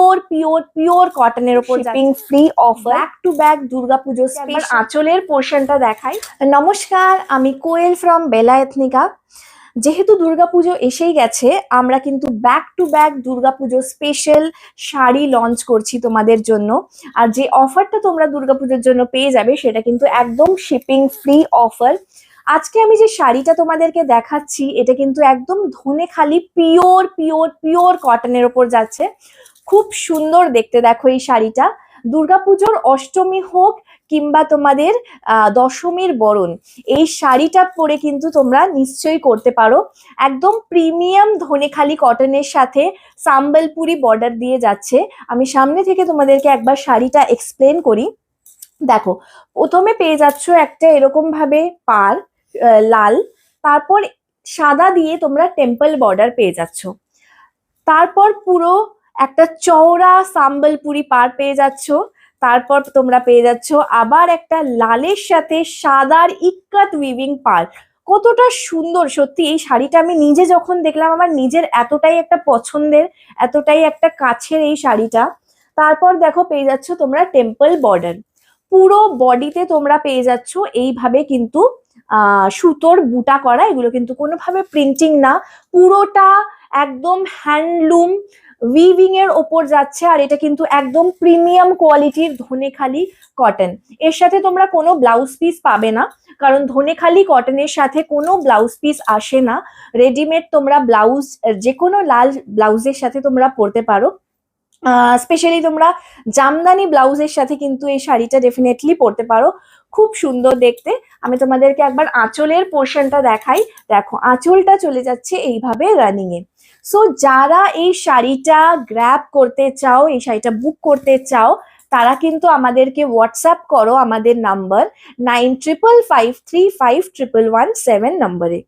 Pure pure pure কটনের উপর shipping free offer, back to back Durga Puja special. আঁচলের পোর্শনটা দেখাই। নমস্কার, আমি কোয়েল ফ্রম বেলা এথনিকা। যেহেতু দুর্গাপুজো এসেই গেছে, আমরা কিন্তু back to back Durga Puja special sari launch করছি তোমাদের জন্য। আর যে অফারটা তোমরা দুর্গাপুজোর জন্য পেয়ে যাবে সেটা কিন্তু একদম শিপিং ফ্রি অফার। আজকে আমি যে শাড়িটা তোমাদেরকে দেখাচ্ছি এটা কিন্তু একদম ধনেখালি পিওর পিওর পিওর কটনের ওপর যাচ্ছে। খুব সুন্দর দেখতে, দেখো এই শাড়িটা। দুর্গাপুজোর অষ্টমী হোক কিংবা তোমাদের দশমীর বরণ, এই শাড়িটা পরে কিন্তু তোমরা নিশ্চয়ই করতে পারো। একদম প্রিমিয়াম ধনেখালি কটনের সাথে সাম্বলপুরি বর্ডার দিয়ে যাচ্ছে। আমি সামনে থেকে তোমাদেরকে একবার শাড়িটা এক্সপ্লেন করি। দেখো, প্রথমে পেয়ে যাচ্ছ একটা এরকম ভাবে পাড় লাল, তারপর সাদা দিয়ে তোমরা টেম্পল বর্ডার পেয়ে যাচ্ছ। তারপর পুরো একটা চওড়া সাম্বলপুরি পাড় পেয়ে যাচ্ছ। তারপর তোমরা পেয়ে যাচ্ছ আবার একটা লালের সাথে সাদার ইক্কাত উইভিং পাড়। কতটা সুন্দর সত্যি এই শাড়িটা! আমি নিজে যখন দেখলাম আমার নিজের এতটাই একটা পছন্দের, এতটাই একটা কাছের এই শাড়িটা। তারপর দেখো পেয়ে যাচ্ছ তোমরা টেম্পল বর্ডার। পুরো বডিতে তোমরা পেয়ে যাচ্ছ এইভাবে কিন্তু সুতোর বুটা করা। এগুলো কিন্তু কোনোভাবে প্রিন্টিং না, পুরোটা একদম হ্যান্ডলুম উইভিং এর ওপর যাচ্ছে। আর এটা কিন্তু একদম প্রিমিয়াম কোয়ালিটির ধনেখালি কটন। এর সাথে তোমরা কোনো ব্লাউজ পিস পাবে না, কারণ ধনেখালি কটনের সাথে কোনো ব্লাউজ পিস আসে না। রেডিমেড তোমরা ব্লাউজ যে কোনো লাল ব্লাউজের সাথে তোমরা পরতে পারো। স্পেশালি তোমরা জামদানি ব্লাউজের সাথে কিন্তু এই শাড়িটা ডেফিনেটলি পরতে পারো। খুব সুন্দর দেখতে। আমি তোমাদেরকে একবার আঁচলের পোর্শনটা দেখাই। দেখো, আঁচলটা চলে যাচ্ছে এইভাবে রানিং এ। সো যারা এই শাড়িটা গ্র্যাব করতে চাও, এই শাড়িটা বুক করতে চাও, তারা কিন্তু আমাদেরকে হোয়াটসঅ্যাপ করো আমাদের নাম্বার 9555351117 নম্বরে।